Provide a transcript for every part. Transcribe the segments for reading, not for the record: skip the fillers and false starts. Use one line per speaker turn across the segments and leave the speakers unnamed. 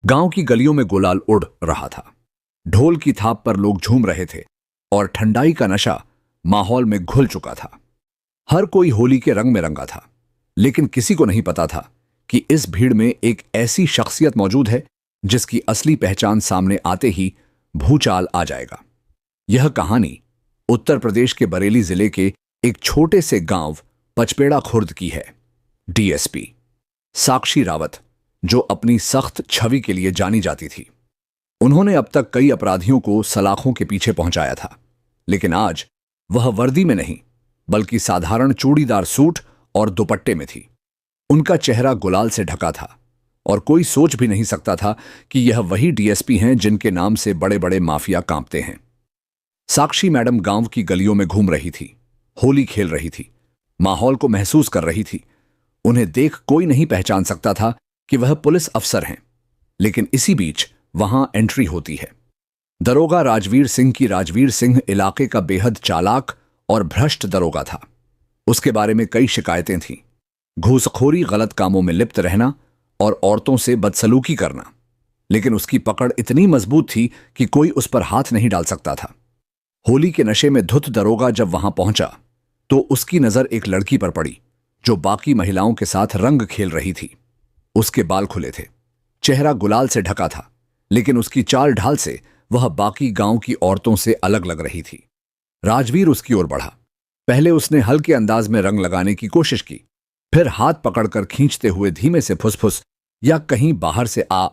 गांव की गलियों में गुलाल उड़ रहा था। ढोल की थाप पर लोग झूम रहे थे और ठंडाई का नशा माहौल में घुल चुका था। हर कोई होली के रंग में रंगा था, लेकिन किसी को नहीं पता था कि इस भीड़ में एक ऐसी शख्सियत मौजूद है जिसकी असली पहचान सामने आते ही भूचाल आ जाएगा। यह कहानी उत्तर प्रदेश के बरेली जिले के एक छोटे से गांव पचपेड़ा खुर्द की है। डीएसपी साक्षी रावत, जो अपनी सख्त छवि के लिए जानी जाती थी। उन्होंने अब तक कई अपराधियों को सलाखों के पीछे पहुंचाया था, लेकिन आज वह वर्दी में नहीं बल्कि साधारण चूड़ीदार सूट और दुपट्टे में थी। उनका चेहरा गुलाल से ढका था और कोई सोच भी नहीं सकता था कि यह वही डीएसपी हैं जिनके नाम से बड़े बड़े माफिया कांपते हैं। साक्षी मैडम गांव की गलियों में घूम रही थी, होली खेल रही थी, माहौल को महसूस कर रही थी। उन्हें देख कोई नहीं पहचान सकता था कि वह पुलिस अफसर हैं, लेकिन इसी बीच वहां एंट्री होती है। दरोगा राजवीर सिंह की। राजवीर सिंह इलाके का बेहद चालाक और भ्रष्ट दरोगा था। उसके बारे में कई शिकायतें थीं, घूसखोरी, गलत कामों में लिप्त रहना और औरतों से बदसलूकी करना। लेकिन उसकी पकड़ इतनी मजबूत थी कि कोई उस पर हाथ नहीं डाल सकता था। होली के नशे में धुत दरोगा जब वहां पहुंचा तो उसकी नजर एक लड़की पर पड़ी जो बाकी महिलाओं के साथ रंग खेल रही थी। उसके बाल खुले थे, चेहरा गुलाल से ढका था, लेकिन उसकी चाल ढाल से वह बाकी गांव की औरतों से अलग लग रही थी। राजवीर उसकी ओर बढ़ा। पहले उसने हल्के अंदाज में रंग लगाने की कोशिश की, फिर हाथ पकड़कर खींचते हुए धीमे से फुसफुस या कहीं बाहर से आ,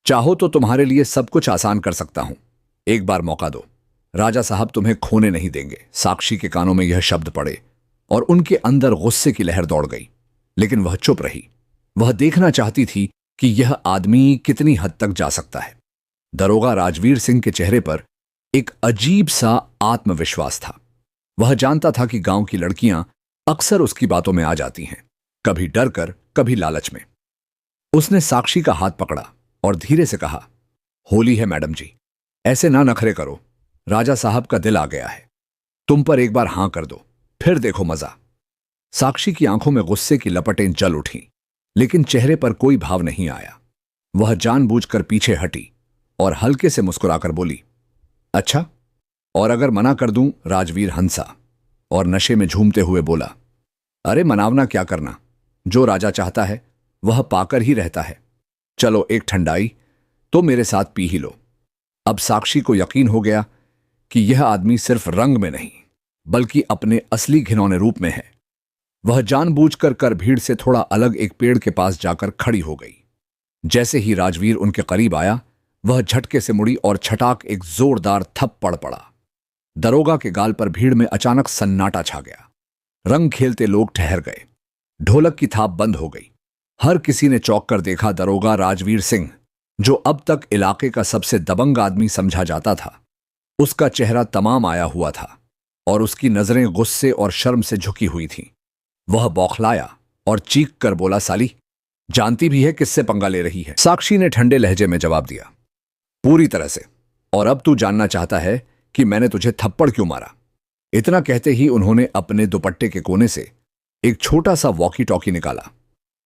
चाहो तो तुम्हारे लिए सब कुछ आसान कर सकता हूं, एक बार मौका दो, राजा साहब तुम्हें खोने नहीं देंगे। साक्षी के कानों में यह शब्द पड़े और उनके अंदर गुस्से की लहर दौड़ गई, लेकिन वह चुप रही। वह देखना चाहती थी कि यह आदमी कितनी हद तक जा सकता है। दरोगा राजवीर सिंह के चेहरे पर एक अजीब सा आत्मविश्वास था। वह जानता था कि गांव की लड़कियां अक्सर उसकी बातों में आ जाती हैं, कभी डर कर, कभी लालच में। उसने साक्षी का हाथ पकड़ा और धीरे से कहा, होली है मैडम जी, ऐसे ना नखरे करो, राजा साहब का दिल आ गया है, तुम पर एक बार हां कर दो, फिर देखो मजा। साक्षी की आंखों में गुस्से की लपटें जल उठीं, लेकिन चेहरे पर कोई भाव नहीं आया। वह जानबूझकर पीछे हटी और हल्के से मुस्कुराकर बोली, अच्छा, और अगर मना कर दूं? राजवीर हंसा और नशे में झूमते हुए बोला, अरे मनावना क्या करना, जो राजा चाहता है वह पाकर ही रहता है। चलो एक ठंडाई तो मेरे साथ पी ही लो। अब साक्षी को यकीन हो गया कि यह आदमी सिर्फ रंग में नहीं बल्कि अपने असली घिनौने रूप में है। वह जानबूझकर भीड़ से थोड़ा अलग एक पेड़ के पास जाकर खड़ी हो गई। जैसे ही राजवीर उनके करीब आया, वह झटके से मुड़ी और छटाक एक जोरदार थप्पड़ पड़ा। दरोगा के गाल पर भीड़ में अचानक सन्नाटा छा गया। रंग खेलते लोग ठहर गए। ढोलक की थाप बंद हो गई। हर किसी ने चौंक कर देखा। दरोगा राजवीर सिंह, जो अब तक इलाके का सबसे दबंग आदमी समझा जाता था, उसका चेहरा तमाम आया हुआ था और उसकी नजरें गुस्से और शर्म से झुकी हुई थीं। वह बौखलाया और चीख कर बोला, साली, जानती भी है किससे पंगा ले रही है? साक्षी ने ठंडे लहजे में जवाब दिया, पूरी तरह से। और अब तू जानना चाहता है कि मैंने तुझे थप्पड़ क्यों मारा? इतना कहते ही उन्होंने अपने दुपट्टे के कोने से एक छोटा सा वॉकी टॉकी निकाला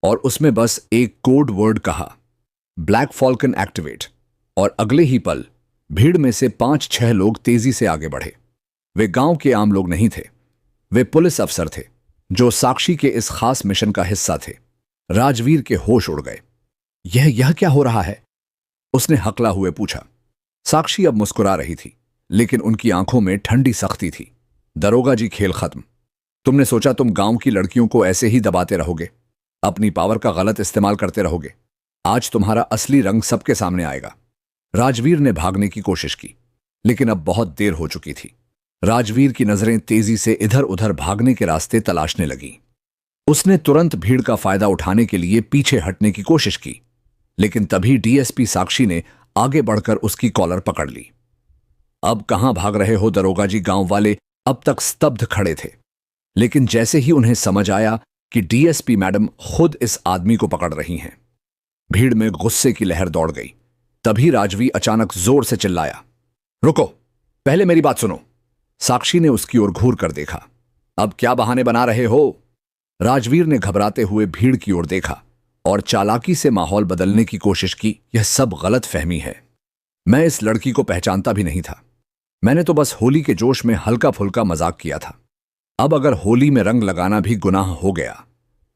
और उसमें बस एक कोड वर्ड कहा, ब्लैक फॉल्कन एक्टिवेट। और अगले ही पल भीड़ में से 5-6 लोग तेजी से आगे बढ़े। वे गांव के आम लोग नहीं थे, वे पुलिस अफसर थे जो साक्षी के इस खास मिशन का हिस्सा थे। राजवीर के होश उड़ गए। यह क्या हो रहा है? उसने हकला हुए पूछा। साक्षी अब मुस्कुरा रही थी, लेकिन उनकी आंखों में ठंडी सख्ती थी। दरोगा जी, खेल खत्म। तुमने सोचा तुम गांव की लड़कियों को ऐसे ही दबाते रहोगे, अपनी पावर का गलत इस्तेमाल करते रहोगे? आज तुम्हारा असली रंग सबके सामने आएगा। राजवीर ने भागने की कोशिश की, लेकिन अब बहुत देर हो चुकी थी। राजवीर की नजरें तेजी से इधर उधर भागने के रास्ते तलाशने लगीं। उसने तुरंत भीड़ का फायदा उठाने के लिए पीछे हटने की कोशिश की, लेकिन तभी डीएसपी साक्षी ने आगे बढ़कर उसकी कॉलर पकड़ ली। अब कहां भाग रहे हो दरोगा जी? गांव वाले अब तक स्तब्ध खड़े थे, लेकिन जैसे ही उन्हें समझ आया कि डीएसपी मैडम खुद इस आदमी को पकड़ रही हैं, भीड़ में गुस्से की लहर दौड़ गई। तभी राजवीर अचानक जोर से चिल्लाया, रुको, पहले मेरी बात सुनो। साक्षी ने उसकी ओर घूर कर देखा। अब क्या बहाने बना रहे हो? राजवीर ने घबराते हुए भीड़ की ओर देखा और चालाकी से माहौल बदलने की कोशिश की, यह सब गलत फहमी है। मैं इस लड़की को पहचानता भी नहीं था। मैंने तो बस होली के जोश में हल्का फुल्का मजाक किया था। अब अगर होली में रंग लगाना भी गुनाह हो गया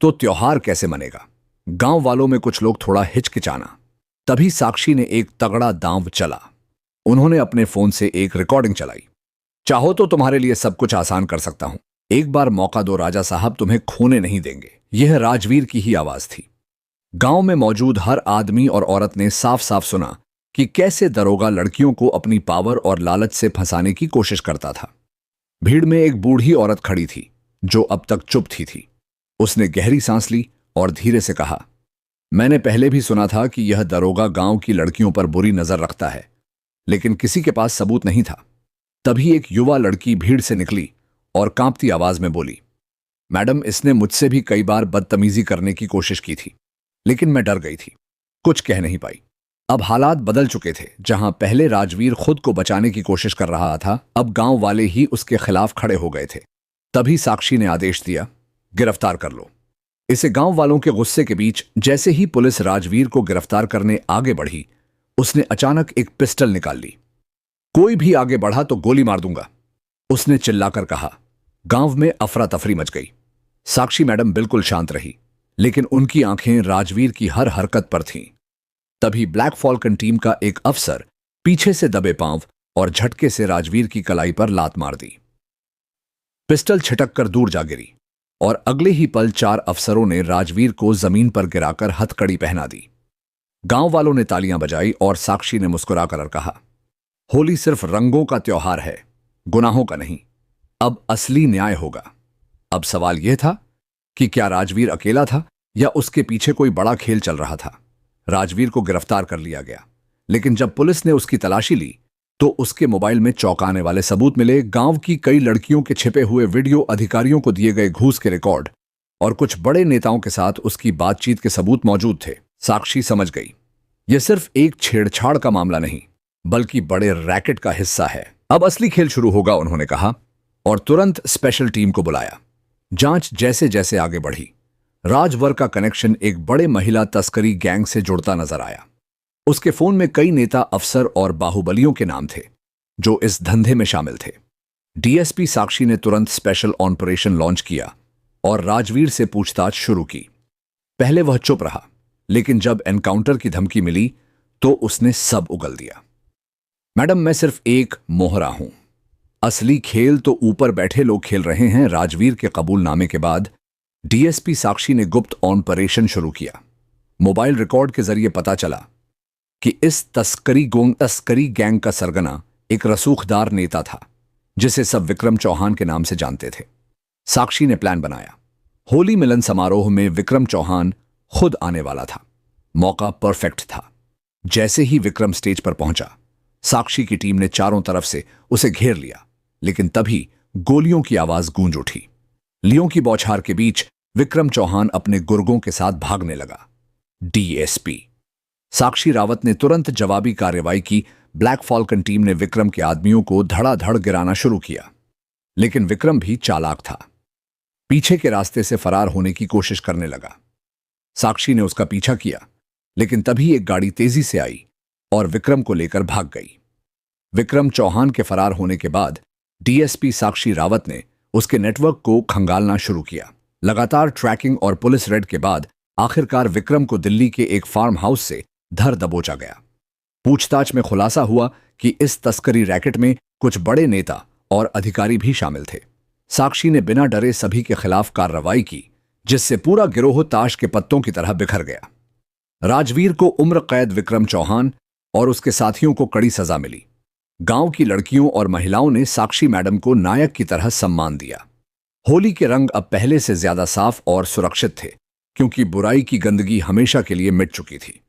तो त्योहार कैसे मनेगा? गांव वालों में कुछ लोग थोड़ा हिचकिचाना। तभी साक्षी ने एक तगड़ा दांव चला। उन्होंने अपने फोन से एक रिकॉर्डिंग चलाई। चाहो तो तुम्हारे लिए सब कुछ आसान कर सकता हूं। एक बार मौका दो राजा साहब, तुम्हें खोने नहीं देंगे। यह राजवीर की ही आवाज थी। गांव में मौजूद हर आदमी और औरत ने साफ साफ सुना कि कैसे दरोगा लड़कियों को अपनी पावर और लालच से फंसाने की कोशिश करता था। भीड़ में एक बूढ़ी औरत खड़ी थी जो अब तक चुप थी। उसने गहरी सांस ली और धीरे से कहा, मैंने पहले भी सुना था कि यह दरोगा गांव की लड़कियों पर बुरी नजर रखता है, लेकिन किसी के पास सबूत नहीं था। तभी एक युवा लड़की भीड़ से निकली और कांपती आवाज में बोली, मैडम, इसने मुझसे भी कई बार बदतमीजी करने की कोशिश की थी, लेकिन मैं डर गई थी, कुछ कह नहीं पाई। अब हालात बदल चुके थे। जहां पहले राजवीर खुद को बचाने की कोशिश कर रहा था, अब गांव वाले ही उसके खिलाफ खड़े हो गए थे। तभी साक्षी ने आदेश दिया, गिरफ्तार कर लो इसे। गांव वालों के गुस्से के बीच जैसे ही पुलिस राजवीर को गिरफ्तार करने आगे बढ़ी, उसने अचानक एक पिस्टल निकाल ली। कोई भी आगे बढ़ा तो गोली मार दूंगा, उसने चिल्लाकर कहा। गांव में अफरा तफरी मच गई। साक्षी मैडम बिल्कुल शांत रही, लेकिन उनकी आंखें राजवीर की हर हरकत पर थीं। तभी ब्लैक फॉल्कन टीम का एक अफसर पीछे से दबे पांव और झटके से राजवीर की कलाई पर लात मार दी। पिस्टल छिटक कर दूर जा गिरी और अगले ही पल 4 अफसरों ने राजवीर को जमीन पर गिराकर हथकड़ी पहना दी। गांव वालों ने तालियां बजाई और साक्षी ने मुस्कुराकर कहा, होली सिर्फ रंगों का त्योहार है, गुनाहों का नहीं। अब असली न्याय होगा। अब सवाल यह था कि क्या राजवीर अकेला था या उसके पीछे कोई बड़ा खेल चल रहा था। राजवीर को गिरफ्तार कर लिया गया, लेकिन जब पुलिस ने उसकी तलाशी ली तो उसके मोबाइल में चौंकाने वाले सबूत मिले। गांव की कई लड़कियों के छिपे हुए वीडियो, अधिकारियों को दिए गए घूस के रिकॉर्ड और कुछ बड़े नेताओं के साथ उसकी बातचीत के सबूत मौजूद थे। साक्षी समझ गई, यह सिर्फ एक छेड़छाड़ का मामला नहीं, बल्कि बड़े रैकेट का हिस्सा है। अब असली खेल शुरू होगा, उन्होंने कहा, और तुरंत स्पेशल टीम को बुलाया। जांच जैसे जैसे आगे बढ़ी, राजवर का कनेक्शन एक बड़े महिला तस्करी गैंग से जुड़ता नजर आया। उसके फोन में कई नेता, अफसर और बाहुबलियों के नाम थे जो इस धंधे में शामिल थे। डीएसपी साक्षी ने तुरंत स्पेशल ऑपरेशन लॉन्च किया और राजवीर से पूछताछ शुरू की। पहले वह चुप रहा, लेकिन जब एनकाउंटर की धमकी मिली तो उसने सब उगल दिया। मैडम, मैं सिर्फ एक मोहरा हूं, असली खेल तो ऊपर बैठे लोग खेल रहे हैं। राजवीर के कबूलनामे के बाद डीएसपी साक्षी ने गुप्त ऑपरेशन शुरू किया। मोबाइल रिकॉर्ड के जरिए पता चला कि इस तस्करी गैंग का सरगना एक रसूखदार नेता था जिसे सब विक्रम चौहान के नाम से जानते थे। साक्षी ने प्लान बनाया। होली मिलन समारोह में विक्रम चौहान खुद आने वाला था। मौका परफेक्ट था। जैसे ही विक्रम स्टेज पर पहुंचा, साक्षी की टीम ने चारों तरफ से उसे घेर लिया, लेकिन तभी गोलियों की आवाज गूंज उठी। लियों की बौछार के बीच विक्रम चौहान अपने गुर्गों के साथ भागने लगा। डीएसपी साक्षी रावत ने तुरंत जवाबी कार्रवाई की। ब्लैक फॉल्कन टीम ने विक्रम के आदमियों को धड़ाधड़ गिराना शुरू किया, लेकिन विक्रम भी चालाक था। पीछे के रास्ते से फरार होने की कोशिश करने लगा। साक्षी ने उसका पीछा किया, लेकिन तभी एक गाड़ी तेजी से आई और विक्रम को लेकर भाग गई। विक्रम चौहान के फरार होने के बाद डीएसपी साक्षी रावत ने उसके नेटवर्क को खंगालना शुरू किया। लगातार ट्रैकिंग और पुलिस रेड के बाद आखिरकार विक्रम को दिल्ली के एक फार्म हाउस से धर दबोचा गया। पूछताछ में खुलासा हुआ कि इस तस्करी रैकेट में कुछ बड़े नेता और अधिकारी भी शामिल थे। साक्षी ने बिना डरे सभी के खिलाफ कार्रवाई की, जिससे पूरा गिरोह ताश के पत्तों की तरह बिखर गया। राजवीर को उम्र कैद, विक्रम चौहान और उसके साथियों को कड़ी सजा मिली। गांव की लड़कियों और महिलाओं ने साक्षी मैडम को नायक की तरह सम्मान दिया। होली के रंग अब पहले से ज्यादा साफ और सुरक्षित थे, क्योंकि बुराई की गंदगी हमेशा के लिए मिट चुकी थी।